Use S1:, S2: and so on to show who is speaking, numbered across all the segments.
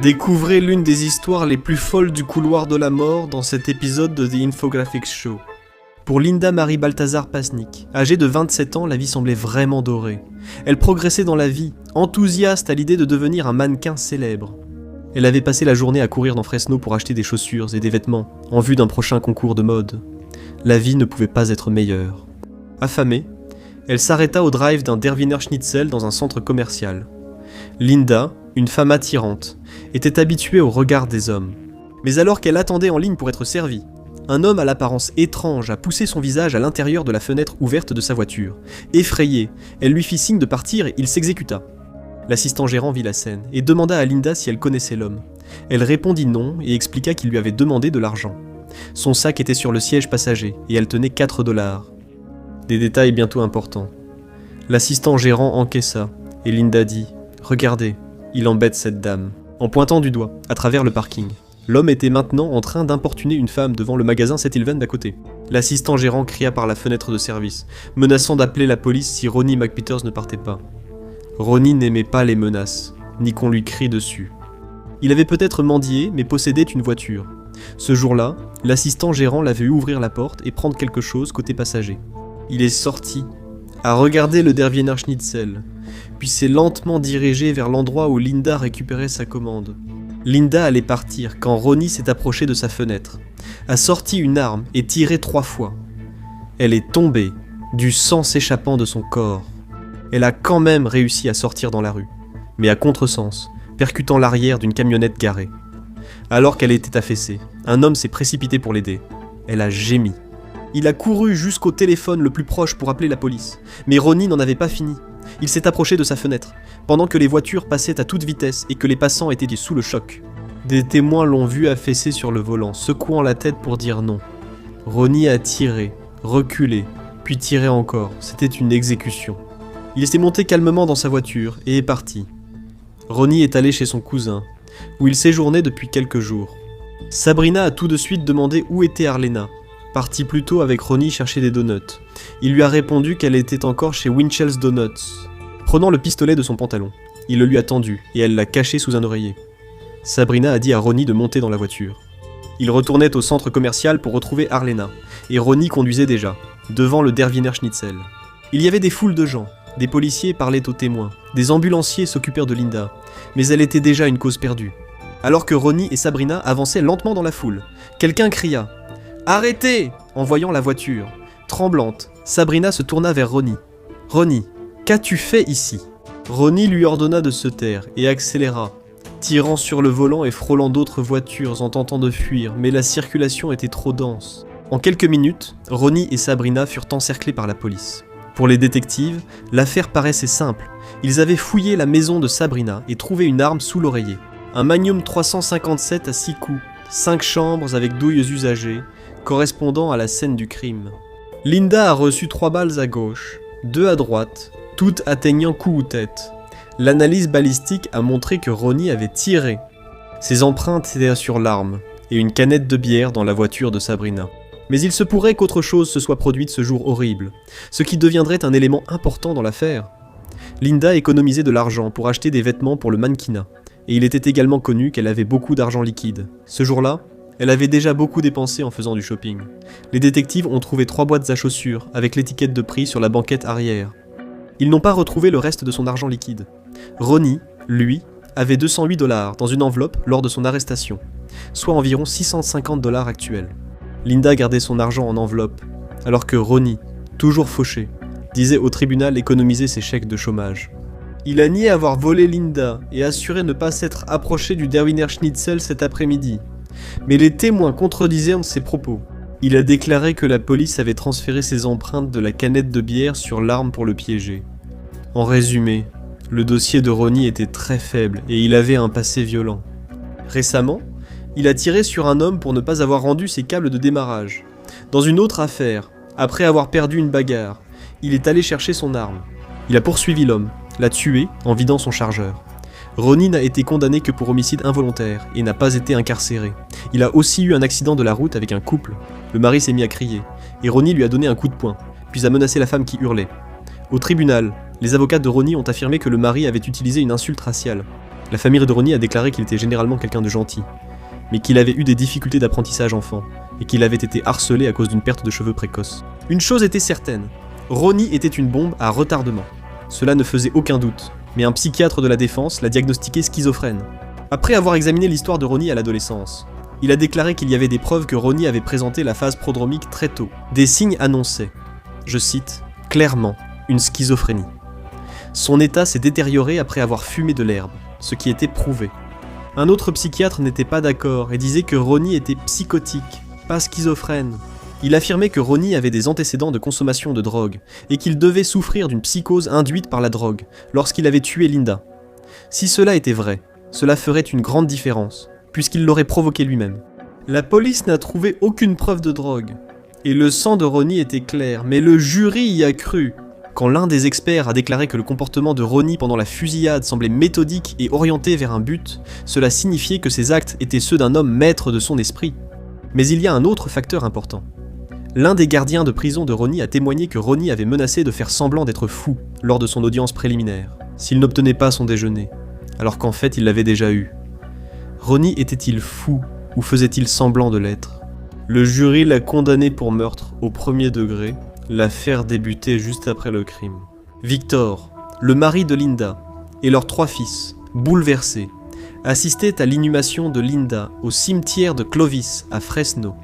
S1: Découvrez l'une des histoires les plus folles du couloir de la mort dans cet épisode de The Infographics Show. Pour Linda Marie Balthazar Pasnik, âgée de 27 ans, la vie semblait vraiment dorée. Elle progressait dans la vie, enthousiaste à l'idée de devenir un mannequin célèbre. Elle avait passé la journée à courir dans Fresno pour acheter des chaussures et des vêtements, en vue d'un prochain concours de mode. La vie ne pouvait pas être meilleure. Affamée, elle s'arrêta au drive d'un Der Wiener Schnitzel dans un centre commercial. Linda, une femme attirante, était habituée au regard des hommes. Mais alors qu'elle attendait en ligne pour être servie, un homme à l'apparence étrange a poussé son visage à l'intérieur de la fenêtre ouverte de sa voiture. Effrayée, elle lui fit signe de partir et il s'exécuta. L'assistant gérant vit la scène et demanda à Linda si elle connaissait l'homme. Elle répondit non et expliqua qu'il lui avait demandé de l'argent. Son sac était sur le siège passager et elle tenait 4 $. Des détails bientôt importants. L'assistant gérant encaissa et Linda dit « Regardez, il embête cette dame », en pointant du doigt, à travers le parking. L'homme était maintenant en train d'importuner une femme devant le magasin 7-Eleven d'à côté. L'assistant gérant cria par la fenêtre de service, menaçant d'appeler la police si Ronnie McPeters ne partait pas. Ronnie n'aimait pas les menaces, ni qu'on lui crie dessus. Il avait peut-être mendié, mais possédait une voiture. Ce jour-là, l'assistant gérant l'a vu ouvrir la porte et prendre quelque chose côté passager. Il est sorti, a regardé le Der Wiener Schnitzel, puis s'est lentement dirigé vers l'endroit où Linda récupérait sa commande. Linda allait partir quand Ronnie s'est approché de sa fenêtre, a sorti une arme et tiré 3 fois. Elle est tombée, du sang s'échappant de son corps. Elle a quand même réussi à sortir dans la rue, mais à contresens, percutant l'arrière d'une camionnette garée. Alors qu'elle était affaissée, un homme s'est précipité pour l'aider. Elle a gémi. Il a couru jusqu'au téléphone le plus proche pour appeler la police, mais Ronnie n'en avait pas fini. Il s'est approché de sa fenêtre, pendant que les voitures passaient à toute vitesse et que les passants étaient sous le choc. Des témoins l'ont vu affaissé sur le volant, secouant la tête pour dire non. Ronnie a tiré, reculé, puis tiré encore. C'était une exécution. Il s'est monté calmement dans sa voiture et est parti. Ronnie est allé chez son cousin, où il séjournait depuis quelques jours. Sabrina a tout de suite demandé où était Arlena, partie plus tôt avec Ronnie chercher des donuts. Il lui a répondu qu'elle était encore chez Winchell's Donuts. Prenant le pistolet de son pantalon, il le lui a tendu et elle l'a caché sous un oreiller. Sabrina a dit à Ronnie de monter dans la voiture. Il retournait au centre commercial pour retrouver Arlena, et Ronnie conduisait déjà, devant le Der Wiener Schnitzel. Il y avait des foules de gens, des policiers parlaient aux témoins, des ambulanciers s'occupèrent de Linda, mais elle était déjà une cause perdue. Alors que Ronnie et Sabrina avançaient lentement dans la foule, quelqu'un cria « Arrêtez !» en voyant la voiture. Tremblante, Sabrina se tourna vers Ronnie. « Ronnie, qu'as-tu fait ici ?» Ronnie lui ordonna de se taire et accéléra, tirant sur le volant et frôlant d'autres voitures en tentant de fuir, mais la circulation était trop dense. En quelques minutes, Ronnie et Sabrina furent encerclés par la police. Pour les détectives, l'affaire paraissait simple. Ils avaient fouillé la maison de Sabrina et trouvé une arme sous l'oreiller. Un Magnum 357 à 6 coups, 5 chambres avec douilles usagées, correspondant à la scène du crime. Linda a reçu 3 balles à gauche, 2 à droite, toutes atteignant cou ou tête. L'analyse balistique a montré que Ronnie avait tiré. Ses empreintes étaient sur l'arme, et une canette de bière dans la voiture de Sabrina. Mais il se pourrait qu'autre chose se soit produite ce jour horrible, ce qui deviendrait un élément important dans l'affaire. Linda économisait de l'argent pour acheter des vêtements pour le mannequinat, et il était également connu qu'elle avait beaucoup d'argent liquide. Ce jour-là, elle avait déjà beaucoup dépensé en faisant du shopping. Les détectives ont trouvé 3 boîtes à chaussures avec l'étiquette de prix sur la banquette arrière. Ils n'ont pas retrouvé le reste de son argent liquide. Ronnie, lui, avait 208 $ dans une enveloppe lors de son arrestation, soit environ 650 $ actuels. Linda gardait son argent en enveloppe, alors que Ronnie, toujours fauché, disait au tribunal économiser ses chèques de chômage. Il a nié avoir volé Linda et assuré ne pas s'être approché du Der Wiener Schnitzel cet après-midi. Mais les témoins contredisaient ses propos. Il a déclaré que la police avait transféré ses empreintes de la canette de bière sur l'arme pour le piéger. En résumé, le dossier de Ronnie était très faible et il avait un passé violent. Récemment, il a tiré sur un homme pour ne pas avoir rendu ses câbles de démarrage. Dans une autre affaire, après avoir perdu une bagarre, il est allé chercher son arme. Il a poursuivi l'homme, l'a tué en vidant son chargeur. Ronnie n'a été condamné que pour homicide involontaire et n'a pas été incarcéré. Il a aussi eu un accident de la route avec un couple. Le mari s'est mis à crier, et Ronnie lui a donné un coup de poing, puis a menacé la femme qui hurlait. Au tribunal, les avocats de Ronnie ont affirmé que le mari avait utilisé une insulte raciale. La famille de Ronnie a déclaré qu'il était généralement quelqu'un de gentil, mais qu'il avait eu des difficultés d'apprentissage enfant, et qu'il avait été harcelé à cause d'une perte de cheveux précoce. Une chose était certaine, Ronnie était une bombe à retardement. Cela ne faisait aucun doute, mais un psychiatre de la défense l'a diagnostiqué schizophrène. Après avoir examiné l'histoire de Ronnie à l'adolescence, il a déclaré qu'il y avait des preuves que Ronnie avait présenté la phase prodromique très tôt. Des signes annonçaient, je cite, clairement, une schizophrénie. Son état s'est détérioré après avoir fumé de l'herbe, ce qui était prouvé. Un autre psychiatre n'était pas d'accord et disait que Ronnie était psychotique, pas schizophrène. Il affirmait que Ronnie avait des antécédents de consommation de drogue et qu'il devait souffrir d'une psychose induite par la drogue lorsqu'il avait tué Linda. Si cela était vrai, cela ferait une grande différence, puisqu'il l'aurait provoqué lui-même. La police n'a trouvé aucune preuve de drogue, et le sang de Ronnie était clair, mais le jury y a cru. Quand l'un des experts a déclaré que le comportement de Ronnie pendant la fusillade semblait méthodique et orienté vers un but, cela signifiait que ses actes étaient ceux d'un homme maître de son esprit. Mais il y a un autre facteur important. L'un des gardiens de prison de Ronnie a témoigné que Ronnie avait menacé de faire semblant d'être fou lors de son audience préliminaire, s'il n'obtenait pas son déjeuner, alors qu'en fait il l'avait déjà eu. Ronnie était-il fou ou faisait-il semblant de l'être ? Le jury l'a condamné pour meurtre au premier degré. L'affaire débutait juste après le crime. Victor, le mari de Linda, et leurs 3 fils, bouleversés, assistaient à l'inhumation de Linda au cimetière de Clovis à Fresno.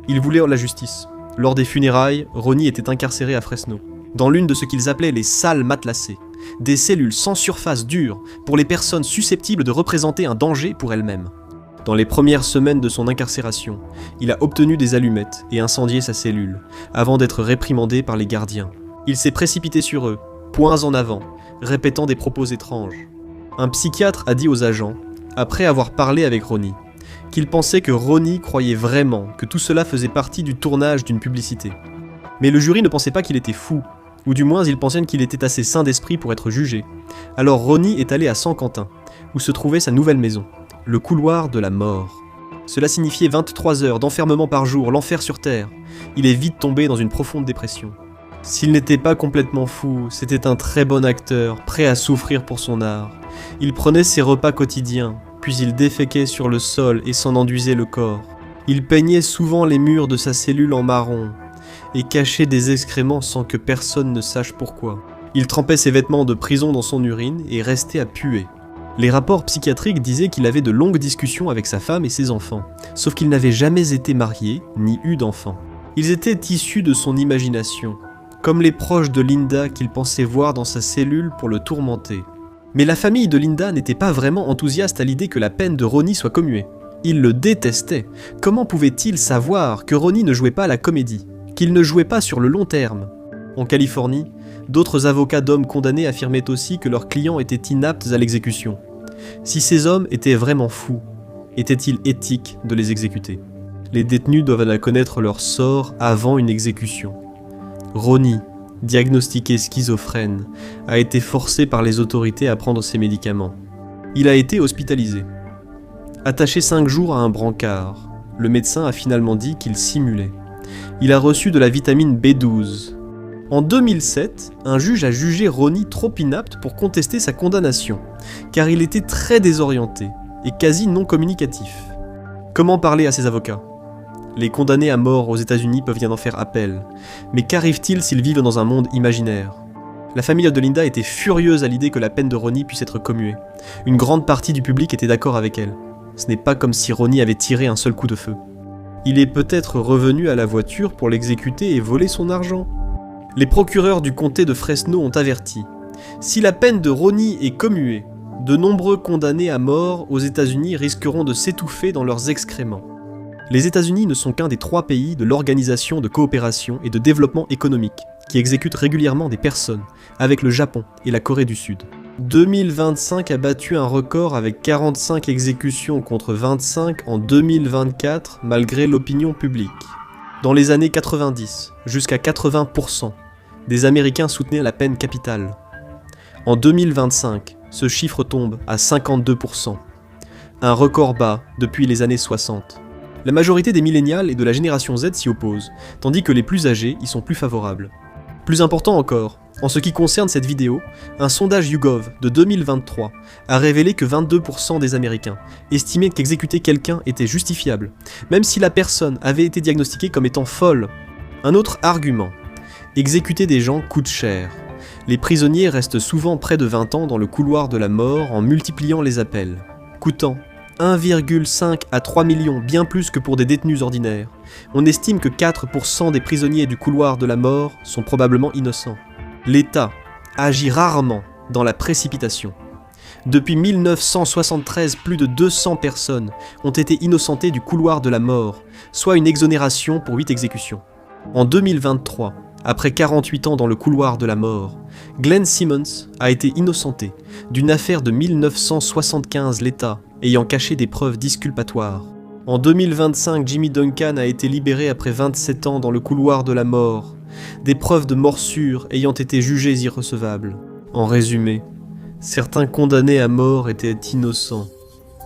S1: Ils voulaient la justice. Lors des funérailles, Ronnie était incarcéré à Fresno, dans l'une de ce qu'ils appelaient les salles matelassées, des cellules sans surface dure pour les personnes susceptibles de représenter un danger pour elles-mêmes. Dans les premières semaines de son incarcération, il a obtenu des allumettes et incendié sa cellule, avant d'être réprimandé par les gardiens. Il s'est précipité sur eux, poings en avant, répétant des propos étranges. Un psychiatre a dit aux agents, après avoir parlé avec Ronnie, qu'il pensait que Ronnie croyait vraiment que tout cela faisait partie du tournage d'une publicité. Mais le jury ne pensait pas qu'il était fou, ou du moins ils pensaient qu'il était assez sain d'esprit pour être jugé. Alors Ronnie est allé à San Quentin, où se trouvait sa nouvelle maison. Le couloir de la mort. Cela signifiait 23 heures d'enfermement par jour, l'enfer sur terre. Il est vite tombé dans une profonde dépression. S'il n'était pas complètement fou, c'était un très bon acteur, prêt à souffrir pour son art. Il prenait ses repas quotidiens, puis il déféquait sur le sol et s'en enduisait le corps. Il peignait souvent les murs de sa cellule en marron, et cachait des excréments sans que personne ne sache pourquoi. Il trempait ses vêtements de prison dans son urine et restait à puer. Les rapports psychiatriques disaient qu'il avait de longues discussions avec sa femme et ses enfants, sauf qu'il n'avait jamais été marié ni eu d'enfants. Ils étaient issus de son imagination, comme les proches de Linda qu'il pensait voir dans sa cellule pour le tourmenter. Mais la famille de Linda n'était pas vraiment enthousiaste à l'idée que la peine de Ronnie soit commuée. Ils le détestaient. Comment pouvaient-ils savoir que Ronnie ne jouait pas à la comédie, qu'il ne jouait pas sur le long terme ? En Californie, d'autres avocats d'hommes condamnés affirmaient aussi que leurs clients étaient inaptes à l'exécution. Si ces hommes étaient vraiment fous, était-il éthique de les exécuter ? Les détenus doivent connaître leur sort avant une exécution. Ronnie, diagnostiqué schizophrène, a été forcé par les autorités à prendre ses médicaments. Il a été hospitalisé. Attaché 5 jours à un brancard, le médecin a finalement dit qu'il simulait. Il a reçu de la vitamine B12. En 2007, un juge a jugé Ronnie trop inapte pour contester sa condamnation, car il était très désorienté et quasi non communicatif. Comment parler à ses avocats ? Les condamnés à mort aux États-Unis peuvent bien en faire appel, mais qu'arrive-t-il s'ils vivent dans un monde imaginaire ? La famille de Linda était furieuse à l'idée que la peine de Ronnie puisse être commuée. Une grande partie du public était d'accord avec elle. Ce n'est pas comme si Ronnie avait tiré un seul coup de feu. Il est peut-être revenu à la voiture pour l'exécuter et voler son argent. Les procureurs du comté de Fresno ont averti. Si la peine de Ronnie est commuée, de nombreux condamnés à mort aux États-Unis risqueront de s'étouffer dans leurs excréments. Les États-Unis ne sont qu'un des 3 pays de l'Organisation de coopération et de développement économique, qui exécute régulièrement des personnes, avec le Japon et la Corée du Sud. 2025 a battu un record avec 45 exécutions contre 25 en 2024 malgré l'opinion publique. Dans les années 90, jusqu'à 80%, des Américains soutenaient la peine capitale. En 2025, ce chiffre tombe à 52%, un record bas depuis les années 60. La majorité des millénials et de la génération Z s'y opposent, tandis que les plus âgés y sont plus favorables. Plus important encore, en ce qui concerne cette vidéo, un sondage YouGov de 2023 a révélé que 22% des Américains estimaient qu'exécuter quelqu'un était justifiable, même si la personne avait été diagnostiquée comme étant folle. Un autre argument, exécuter des gens coûte cher. Les prisonniers restent souvent près de 20 ans dans le couloir de la mort en multipliant les appels, coûtant 1,5 à 3 millions, bien plus que pour des détenus ordinaires. On estime que 4% des prisonniers du couloir de la mort sont probablement innocents. L'État agit rarement dans la précipitation. Depuis 1973, plus de 200 personnes ont été innocentées du couloir de la mort, soit une exonération pour 8 exécutions. En 2023, après 48 ans dans le couloir de la mort, Glenn Simmons a été innocenté d'une affaire de 1975, l'État ayant caché des preuves disculpatoires. En 2025, Jimmy Duncan a été libéré après 27 ans dans le couloir de la mort, des preuves de morsure ayant été jugées irrecevables. En résumé, certains condamnés à mort étaient innocents,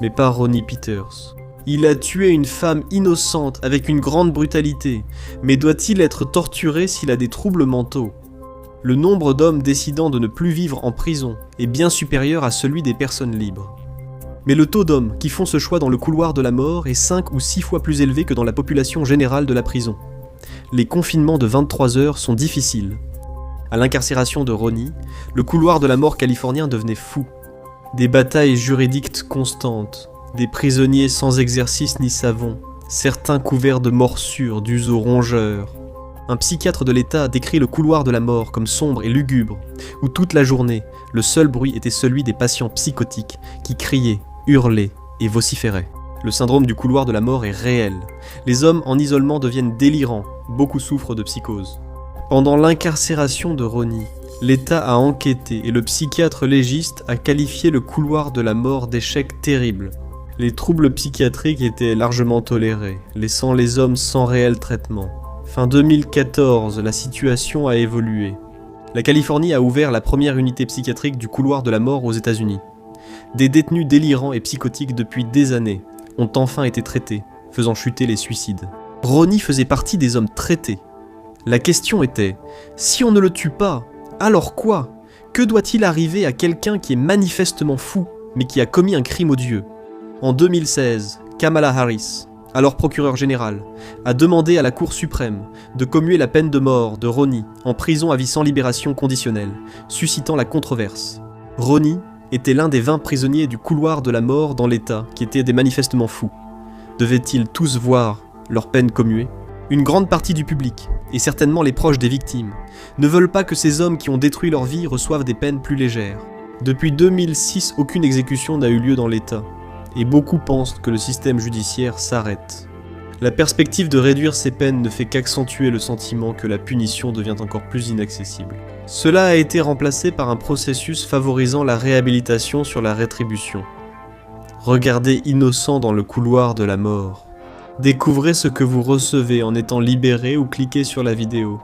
S1: mais pas Ronnie Peters. Il a tué une femme innocente avec une grande brutalité, mais doit-il être torturé s'il a des troubles mentaux? Le nombre d'hommes décidant de ne plus vivre en prison est bien supérieur à celui des personnes libres. Mais le taux d'hommes qui font ce choix dans le couloir de la mort est 5 ou 6 fois plus élevé que dans la population générale de la prison. Les confinements de 23 heures sont difficiles. À l'incarcération de Ronnie, le couloir de la mort californien devenait fou. Des batailles juridiques constantes, des prisonniers sans exercice ni savon, certains couverts de morsures dues aux rongeurs. Un psychiatre de l'État décrit le couloir de la mort comme sombre et lugubre, où toute la journée, le seul bruit était celui des patients psychotiques qui criaient, hurlaient et vociféraient. Le syndrome du couloir de la mort est réel. Les hommes en isolement deviennent délirants, beaucoup souffrent de psychose. Pendant l'incarcération de Ronnie, l'État a enquêté et le psychiatre légiste a qualifié le couloir de la mort d'échec terrible. Les troubles psychiatriques étaient largement tolérés, laissant les hommes sans réel traitement. Fin 2014, la situation a évolué. La Californie a ouvert la première unité psychiatrique du couloir de la mort aux États-Unis. Des détenus délirants et psychotiques depuis des années ont enfin été traités, faisant chuter les suicides. Ronnie faisait partie des hommes traités. La question était, si on ne le tue pas, alors quoi? Que doit-il arriver à quelqu'un qui est manifestement fou, mais qui a commis un crime odieux? En 2016, Kamala Harris, alors procureur général, a demandé à la Cour suprême de commuer la peine de mort de Ronnie en prison à vie sans libération conditionnelle, suscitant la controverse. Ronnie était l'un des 20 prisonniers du couloir de la mort dans l'État qui étaient des manifestement fous. Devaient-ils tous voir leur peine commuée? Une grande partie du public, et certainement les proches des victimes, ne veulent pas que ces hommes qui ont détruit leur vie reçoivent des peines plus légères. Depuis 2006, aucune exécution n'a eu lieu dans l'État, et beaucoup pensent que le système judiciaire s'arrête. La perspective de réduire ces peines ne fait qu'accentuer le sentiment que la punition devient encore plus inaccessible. Cela a été remplacé par un processus favorisant la réhabilitation sur la rétribution. Regardez Innocent dans le couloir de la mort. Découvrez ce que vous recevez en étant libéré ou cliquez sur la vidéo.